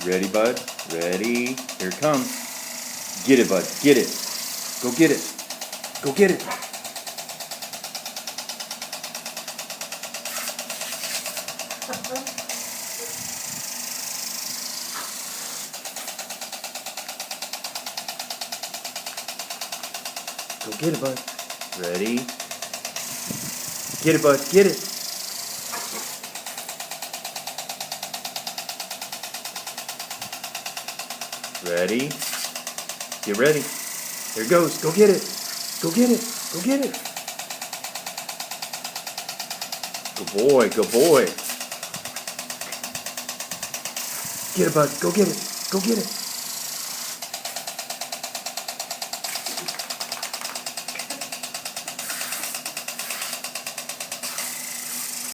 Ready, bud? Ready? Here it comes. Get it, bud. Get it. Go get it. Go get it. Go get it, bud. Ready? Get it, bud. Get it. Ready? Get ready. Here it goes. Go get it. Go get it. Go get it. Good boy. Good boy. Get it, bud. Go get it. Go get it.